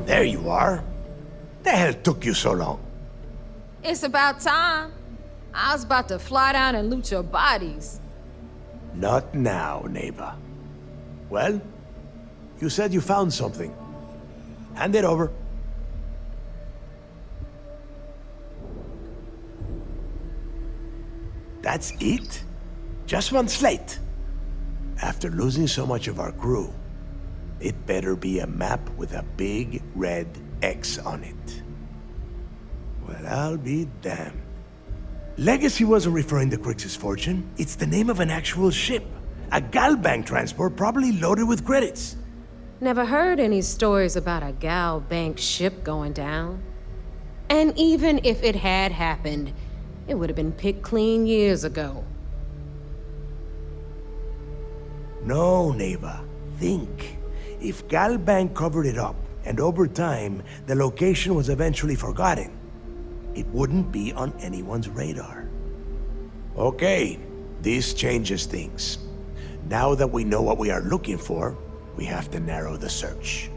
There you are. The hell took you so long? It's about time. I was about to fly down and loot your bodies. Not now, neighbor. Well, you said you found something. Hand it over. That's it? Just one slate? After losing so much of our crew, it better be a map with a big red X on it. Well, I'll be damned. Legacy wasn't referring to Crix's fortune. It's the name of an actual ship. A Galbank transport probably loaded with credits. Never heard any stories about a Gal Bank ship going down. And even if it had happened, it would have been picked clean years ago. No, neighbor. Think. If Galbank covered it up, and over time, the location was eventually forgotten, it wouldn't be on anyone's radar. Okay, this changes things. Now that we know what we are looking for, we have to narrow the search.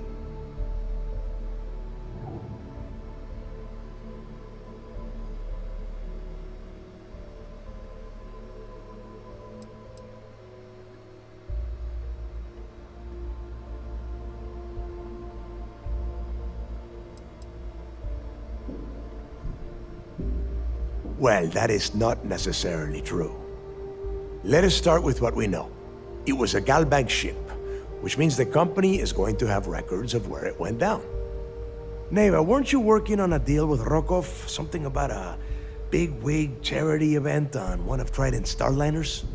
Well, that is not necessarily true. Let us start with what we know. It was a Galbank ship, which means the company is going to have records of where it went down. Neva, weren't you working on a deal with Rokov? Something about a big-wig charity event on one of Trident's starliners?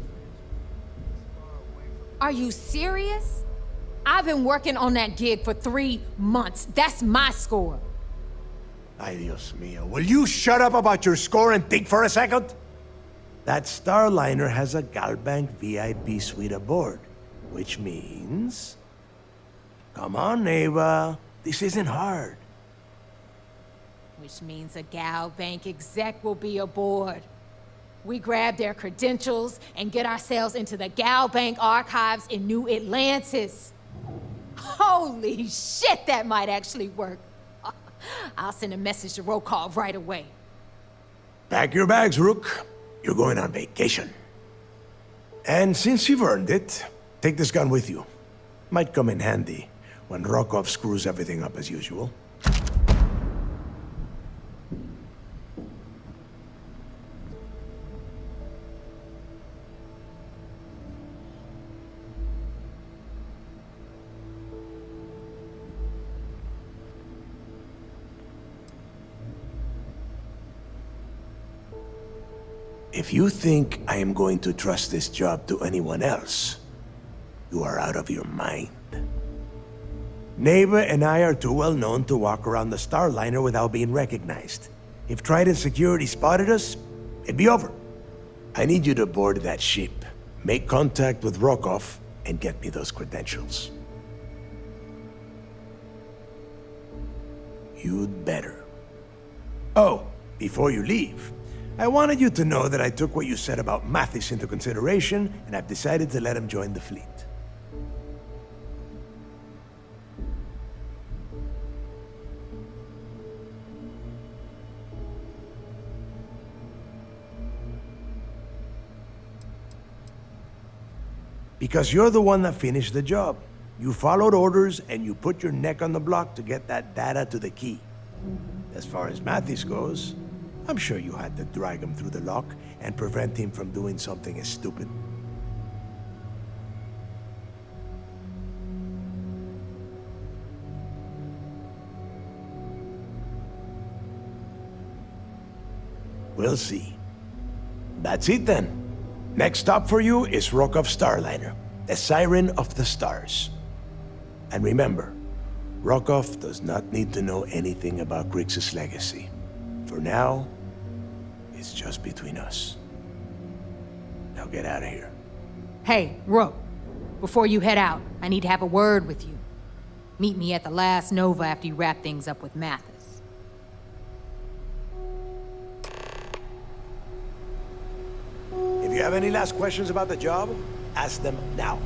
Are you serious? I've been working on that gig for 3 months. That's my score. Ay, Dios mío. Will you shut up about your score and think for a second? That starliner has a Galbank VIP suite aboard, which means... Come on, Neva. This isn't hard. Which means a Gal Bank exec will be aboard. We grab their credentials and get ourselves into the Gal Bank archives in New Atlantis. Holy shit, that might actually work. I'll send a message to Rokov right away. Pack your bags, Rook. You're going on vacation. And since you've earned it, take this gun with you. Might come in handy when Rokov screws everything up as usual. If you think I am going to trust this job to anyone else, you are out of your mind. Neva and I are too well known to walk around the starliner without being recognized. If Trident Security spotted us, it'd be over. I need you to board that ship, make contact with Rokov, and get me those credentials. You'd better. Oh, before you leave, I wanted you to know that I took what you said about Mathis into consideration, and I've decided to let him join the fleet. Because you're the one that finished the job. You followed orders, and you put your neck on the block to get that data to the key. As far as Mathis goes, I'm sure you had to drag him through the lock and prevent him from doing something as stupid. We'll see. That's it then. Next stop for you is Rokov Starliner, the Siren of the Stars. And remember, Rokov does not need to know anything about Crix's legacy. For now, it's just between us. Now get out of here. Hey, Rook, before you head out, I need to have a word with you. Meet me at the last Nova after you wrap things up with Mathis. If you have any last questions about the job, ask them now.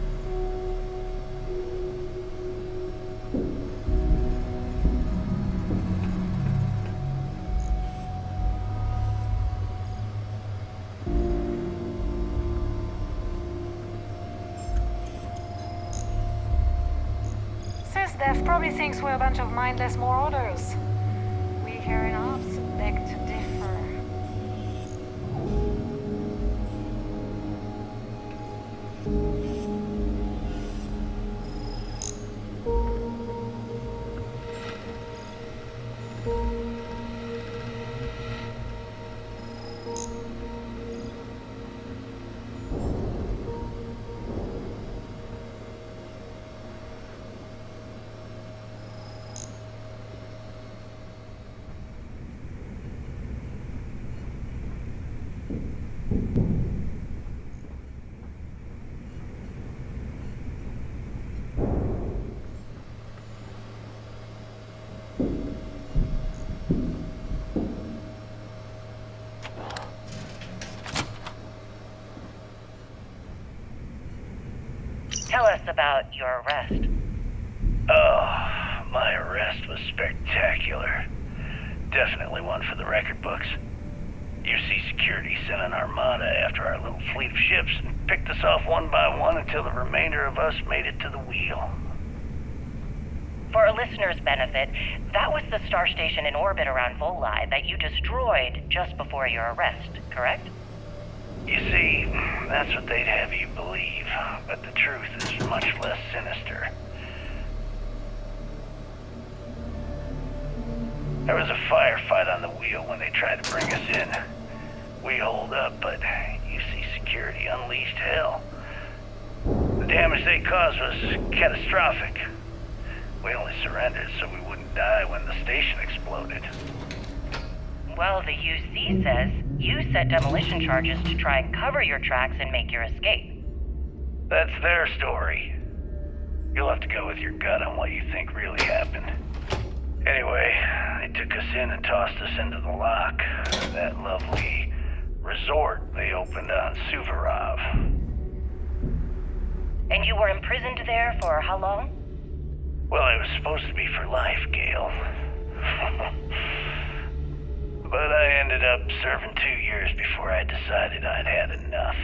Steph probably thinks we're a bunch of mindless marauders. We here in Ops beg to differ. Tell us about your arrest. Oh, my arrest was spectacular. Definitely one for the record books. UC Security sent an armada after our little fleet of ships and picked us off one by one until the remainder of us made it to the wheel. For our listeners' benefit, that was the star station in orbit around Voli that you destroyed just before your arrest, correct? You see, that's what they'd have you believe, but the truth is much less sinister. There was a firefight on the wheel when they tried to bring us in. We holed up, but UC Security unleashed hell. The damage they caused was catastrophic. We only surrendered so we wouldn't die when the station exploded. Well, the UC says you set demolition charges to try and cover your tracks and make your escape. That's their story. You'll have to go with your gut on what you think really happened. Anyway, they took us in and tossed us into the lock. That lovely resort they opened on Suvorov. And you were imprisoned there for how long? Well, it was supposed to be for life, Gale. But I ended up serving 2 years before I decided I'd had enough.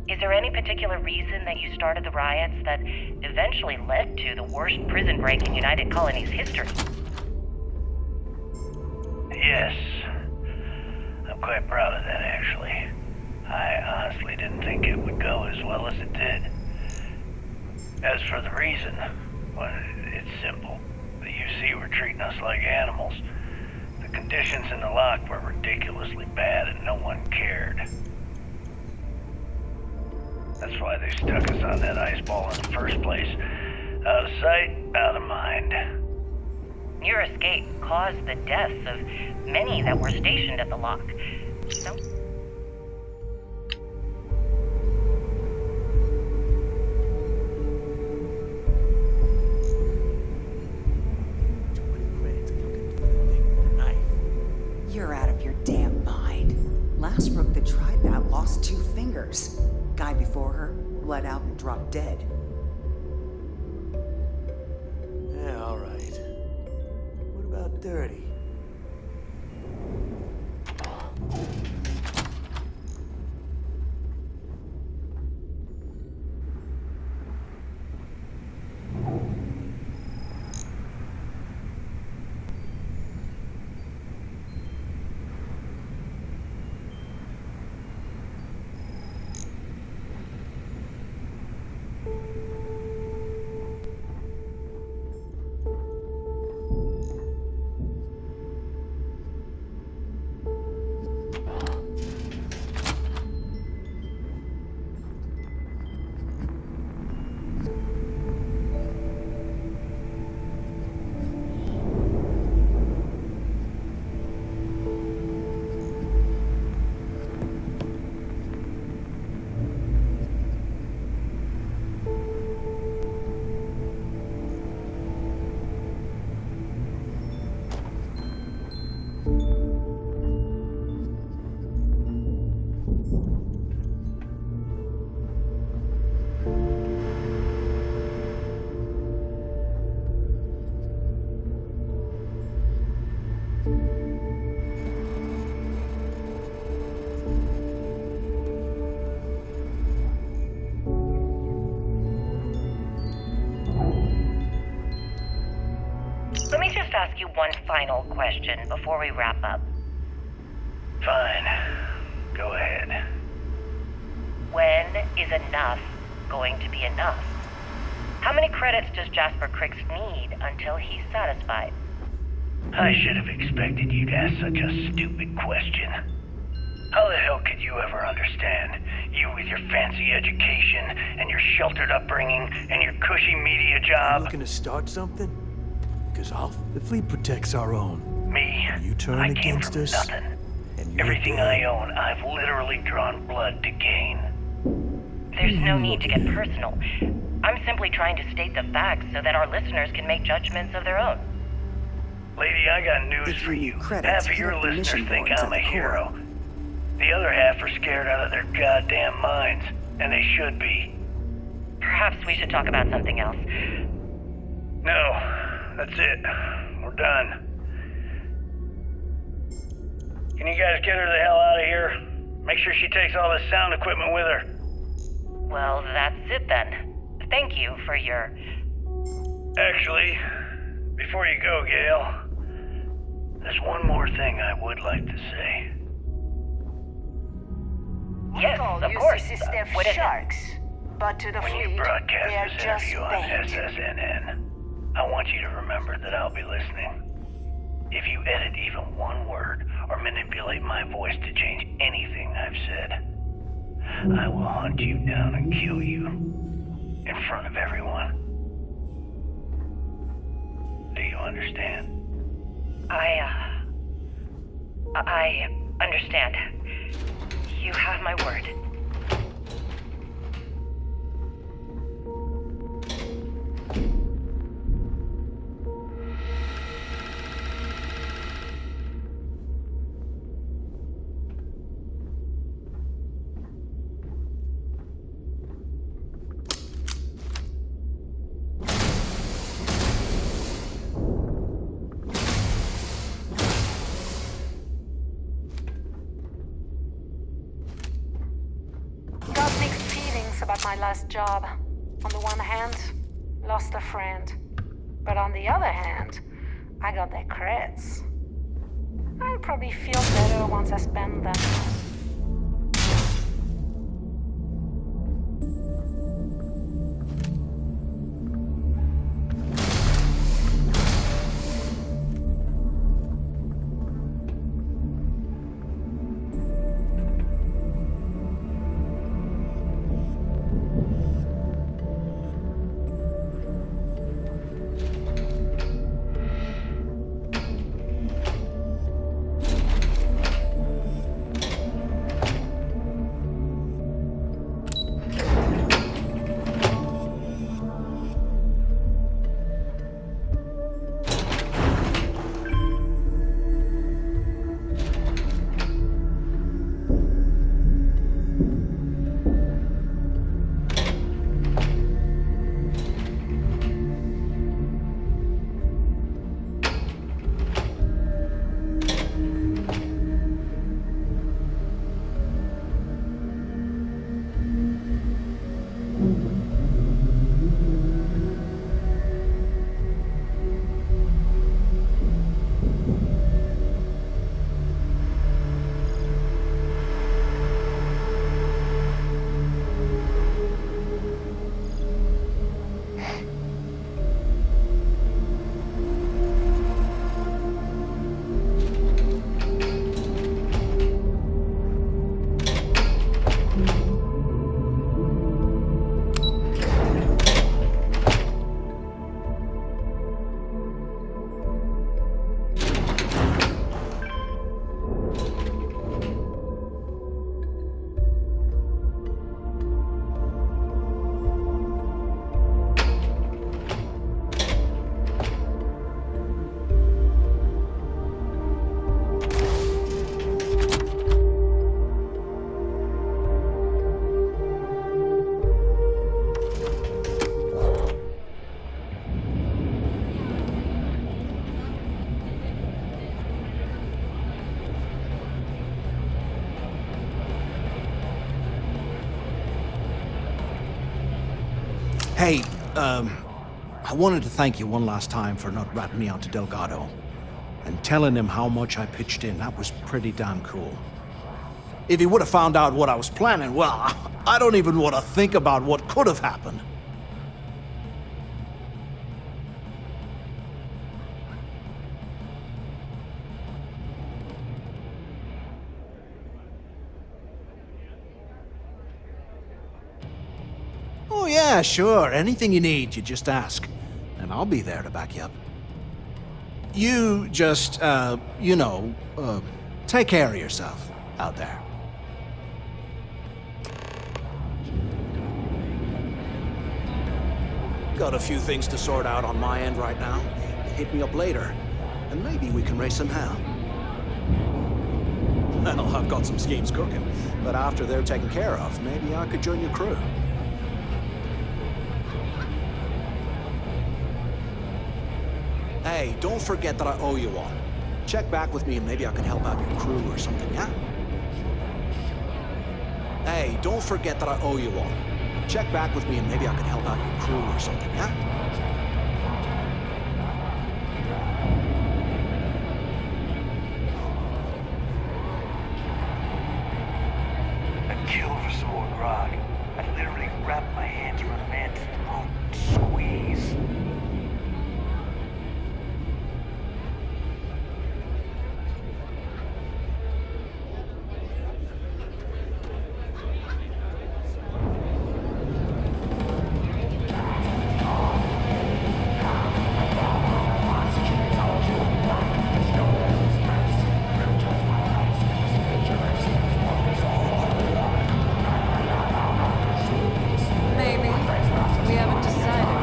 Is there any particular reason that you started the riots that eventually led to the worst prison break in United Colonies history? Yes. I'm quite proud of that, actually. I honestly didn't think it would go as well as it did. As for the reason, well, it's simple. The UC were treating us like animals. The conditions in the lock were ridiculously bad and no one cared. That's why they stuck us on that ice ball in the first place. Out of sight, out of mind. Your escape caused the deaths of many that were stationed at the lock. So You're out of your damn mind. Last rook that tried that lost 2 fingers. Guy before her bled out and dropped dead. Yeah, all right. What about dirty? ask you one final question before we wrap up? Fine. Go ahead. When is enough going to be enough? How many credits does Jasper Cricks need until he's satisfied? I should have expected you to ask such a stupid question. How the hell could you ever understand? You with your fancy education, and your sheltered upbringing, and your cushy media job. Looking to start something? Because the fleet protects our own. Me? You turn I came against from us, nothing. and you're Everything dead. I own, I've literally drawn blood to gain. There's no need to get personal. I'm simply trying to state the facts so that our listeners can make judgments of their own. Lady, I got news If for you you. need credits, Half of your hit up the listeners mission think boards I'm at a the hero. The other half are scared out of their goddamn minds, and they should be. Perhaps we should talk about something else. No, that's it. We're done. Can you guys get her the hell out of here? Make sure she takes all this sound equipment with her. Well, that's it then. Thank you for your... Actually, before you go, Gail, there's one more thing I would like to say. Yes, of course. What is it? sharks, but to the When you fleet, broadcast they're this just interview on bait. SSNN, I want you to remember that I'll be listening. If you edit even one word or manipulate my voice to change anything I've said, I will hunt you down and kill you in front of everyone. Do you understand? I understand. You have my word. Got mixed feelings about my last job. On the one hand, lost a friend. But on the other hand, I got the creds. I'll probably feel better once I spend them. Hey, I wanted to thank you one last time for not ratting me out to Delgado. And telling him how much I pitched in. That was pretty damn cool. If he would have found out what I was planning, well, I don't even want to think about what could have happened. Oh yeah, sure. Anything you need, you just ask. And I'll be there to back you up. You just, take care of yourself out there. Got a few things to sort out on my end right now. Hit me up later, and maybe we can raise some hell. Well, I've got some schemes cooking, but after they're taken care of, maybe I could join your crew. Hey, don't forget that I owe you one. Check back with me and maybe I can help out your crew or something, yeah? Hey, don't forget that I owe you one. Check back with me and maybe I can help out your crew or something, yeah? I'd kill for some more grog. I'd literally wrap my hands around a man's throat and squeeze. Maybe. We haven't decided.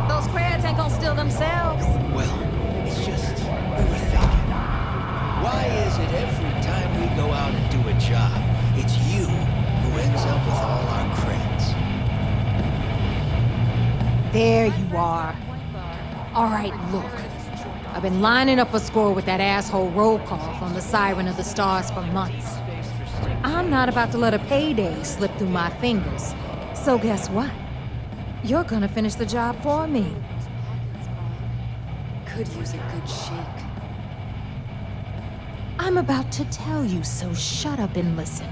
Those crabs ain't gonna steal themselves. Well, it's just, we were thinking, why is it every time we go out and do a job, it's you who ends up with all our credits? There you are. All right, look. I've been lining up a score with that asshole roll call from the Siren of the Stars for months. I'm not about to let a payday slip through my fingers. So guess what? You're gonna finish the job for me. Could use a good shake. I'm about to tell you, so shut up and listen.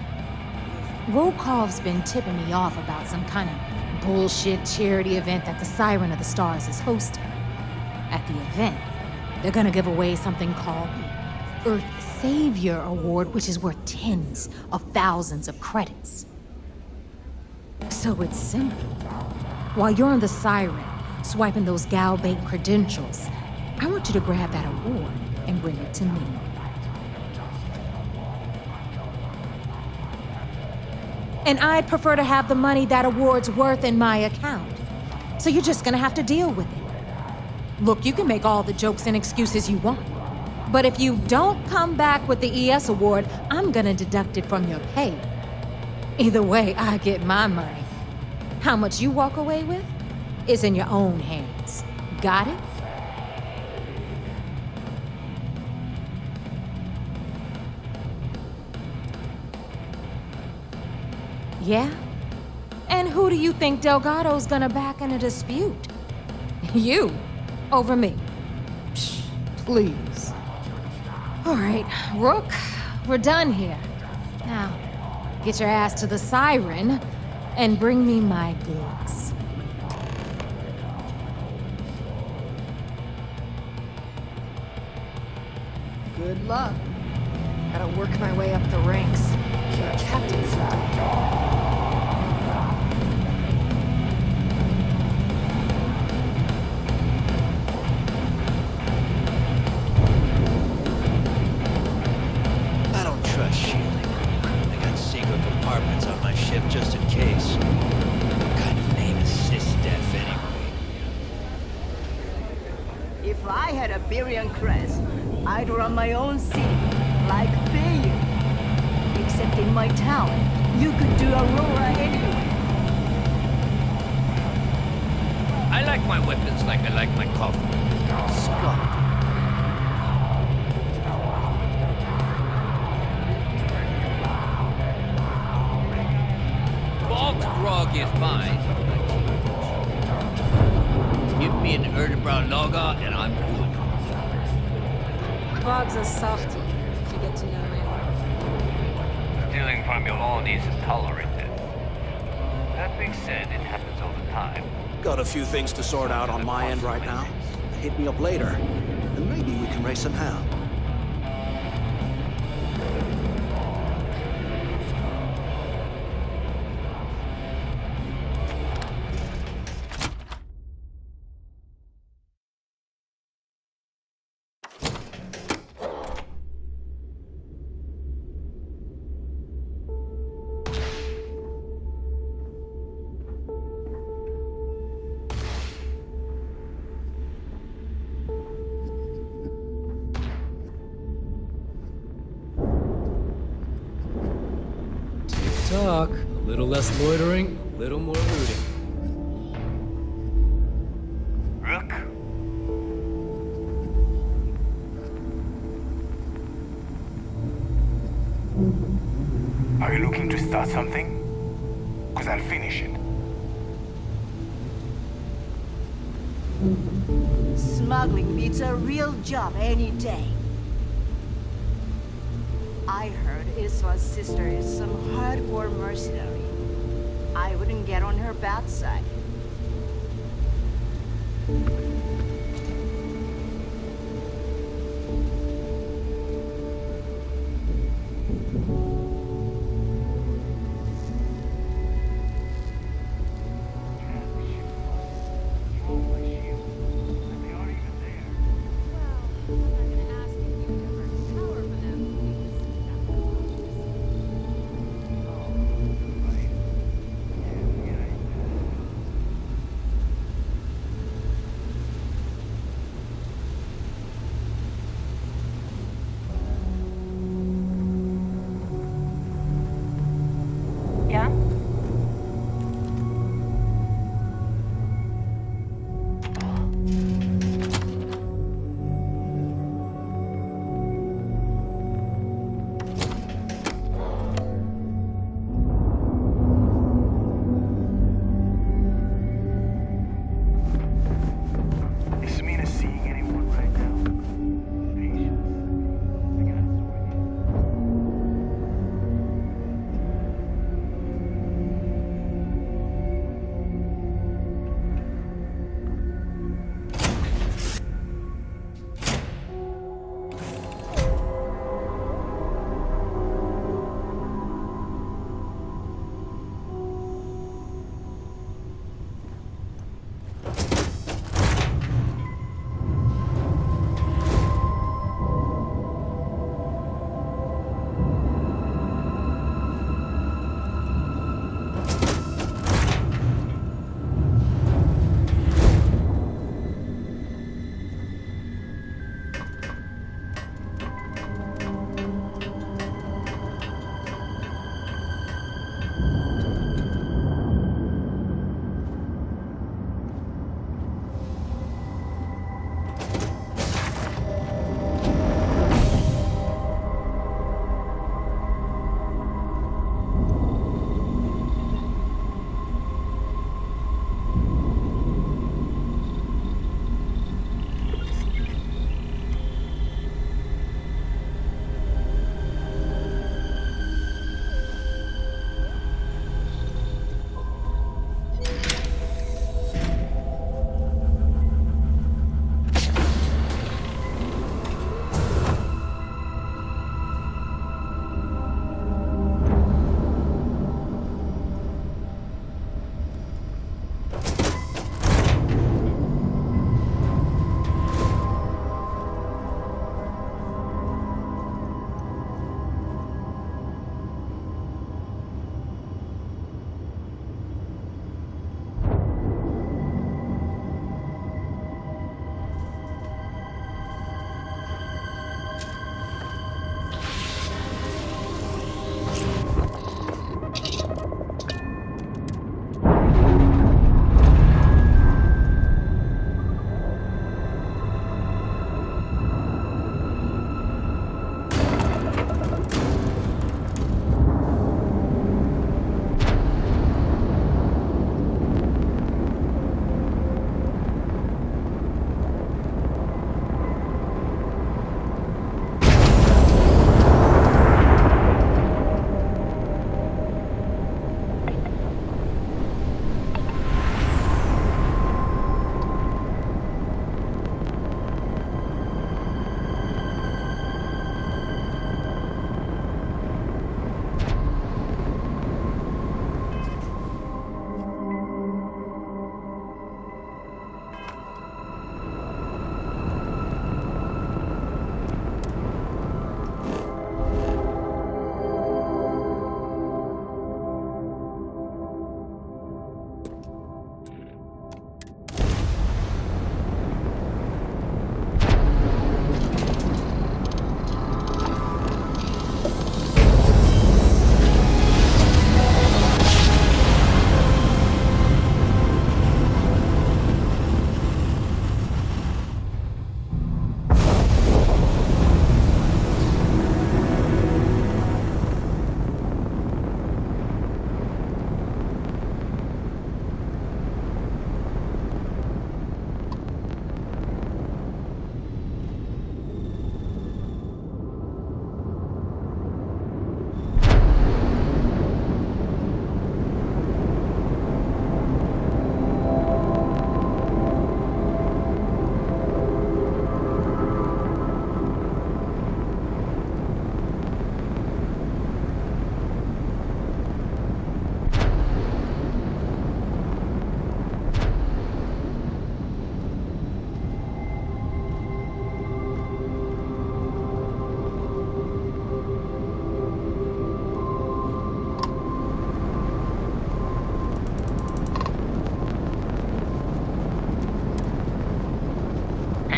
Rokov's been tipping me off about some kind of bullshit charity event that the Siren of the Stars is hosting. At the event, they're gonna give away something called the Earth Savior Award, which is worth tens of thousands of credits. So it's simple. While you're on the Siren, swiping those Gal Bank credentials, I want you to grab that award and bring it to me. And I'd prefer to have the money that award's worth in my account. So you're just gonna have to deal with it. Look, you can make all the jokes and excuses you want. But if you don't come back with the ES award, I'm gonna deduct it from your pay. Either way, I get my money. How much you walk away with is in your own hands. Got it? Yeah? And who do you think Delgado's gonna back in a dispute? You, over me. Psh, please. All right, Rook, we're done here. Now, get your ass to the Siren and bring me my goods. Good luck. Gotta work my way up the ranks. You're captain someday. I don't trust shielding. I got secret compartments on my ship just in case. What kind of name is SysDef anyway? If I had a Birion crest, I'd run my own city, like they. Except in my town, you could do Aurora anyway. I like my weapons like I like my coffee. Scott. Bulk grog is mine. me an Erdebrow lager, and I'm good. Bog's a softie, if you get to know him. Stealing from your own isn't tolerated. That being said, it happens all the time. Got a few things to sort out on my end right now. Hit me up later, and maybe we can raise some hell. Talk. A little less loitering, a little more looting. Rook? Are you looking to start something? Because I'll finish it. Smuggling beats a real job any day. I heard Iswa's sister is some hardcore mercenary. I wouldn't get on her bad side.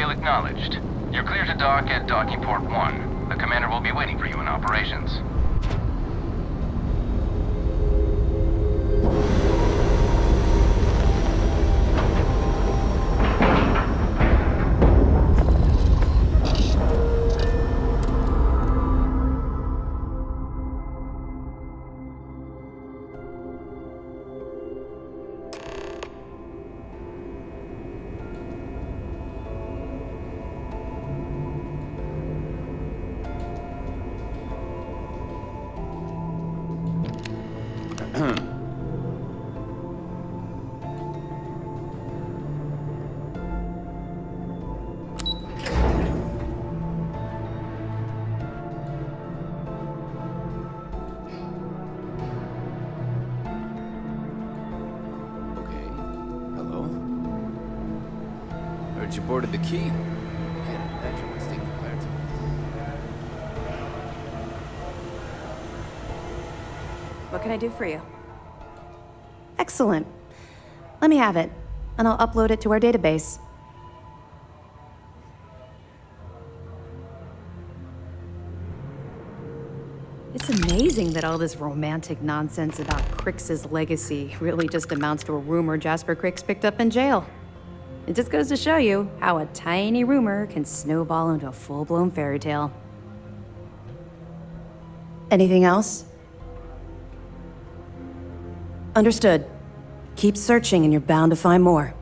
Hail acknowledged. You're clear to dock at docking port 1. The commander will be waiting for you in operations. You boarded the key. Can't imagine what's taking the pirates. What can I do for you? Excellent. Let me have it, and I'll upload it to our database. It's amazing that all this romantic nonsense about Crix's legacy really just amounts to a rumor Jasper Crix picked up in jail. It just goes to show you how a tiny rumor can snowball into a full-blown fairy tale. Anything else? Understood. Keep searching and you're bound to find more.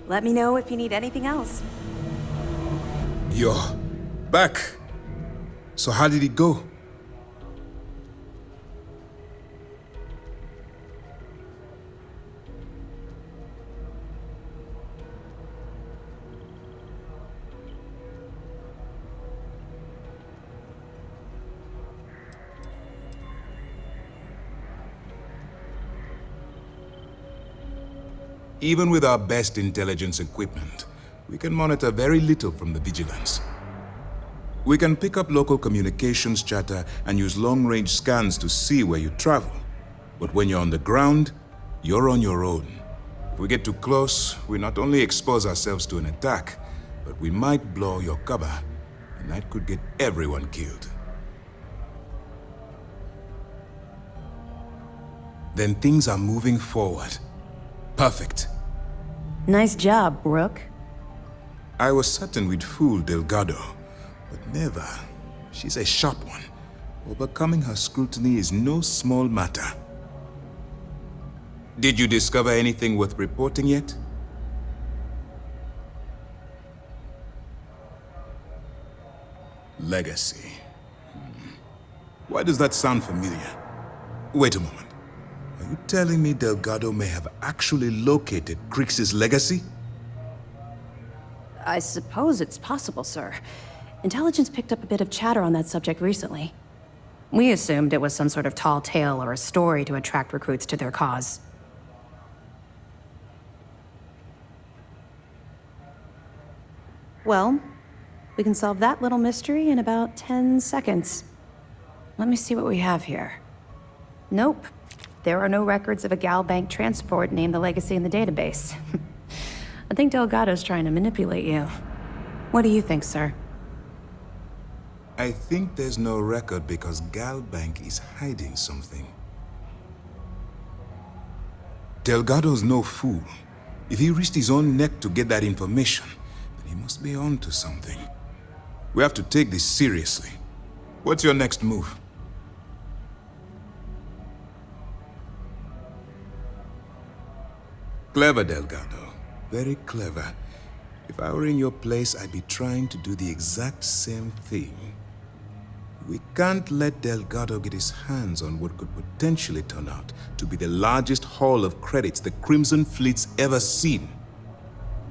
Let me know if you need anything else. You're back. So how did it go? Even with our best intelligence equipment, we can monitor very little from the vigilance. We can pick up local communications chatter and use long-range scans to see where you travel. But when you're on the ground, you're on your own. If we get too close, we not only expose ourselves to an attack, but we might blow your cover, and that could get everyone killed. Then things are moving forward. Perfect. Nice job, Brooke. I was certain we'd fool Delgado, but never. She's a sharp one. Overcoming her scrutiny is no small matter. Did you discover anything worth reporting yet? Legacy. Why does that sound familiar? Wait a moment. Are you telling me Delgado may have actually located Crix's legacy? I suppose it's possible, sir. Intelligence picked up a bit of chatter on that subject recently. We assumed it was some sort of tall tale or a story to attract recruits to their cause. Well, we can solve that little mystery in about 10 seconds. Let me see what we have here. Nope. There are no records of a Gal Bank transport named the Legacy in the database. I think Delgado's trying to manipulate you. What do you think, sir? I think there's no record because Gal Bank is hiding something. Delgado's no fool. If he risked his own neck to get that information, then he must be on to something. We have to take this seriously. What's your next move? Clever, Delgado. Very clever. If I were in your place, I'd be trying to do the exact same thing. We can't let Delgado get his hands on what could potentially turn out to be the largest haul of credits the Crimson Fleet's ever seen.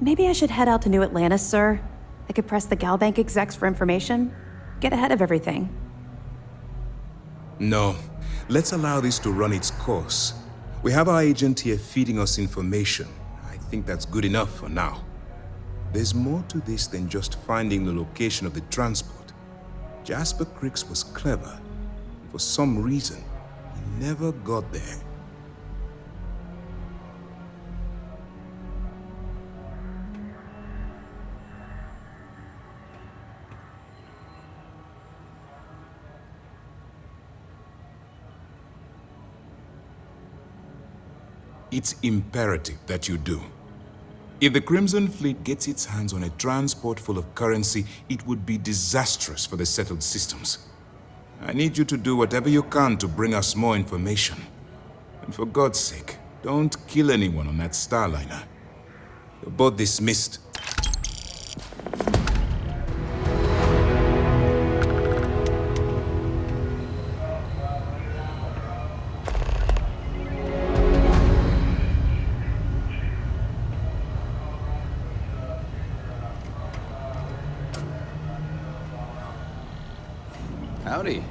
Maybe I should head out to New Atlantis, sir. I could press the Gal Bank execs for information. Get ahead of everything. No. Let's allow this to run its course. We have our agent here feeding us information. I think that's good enough for now. There's more to this than just finding the location of the transport. Jasper Cricks was clever. For some reason, he never got there. It's imperative that you do. If the Crimson Fleet gets its hands on a transport full of currency, it would be disastrous for the settled systems. I need you to do whatever you can to bring us more information. And for God's sake, don't kill anyone on that Starliner. You're both dismissed. Howdy.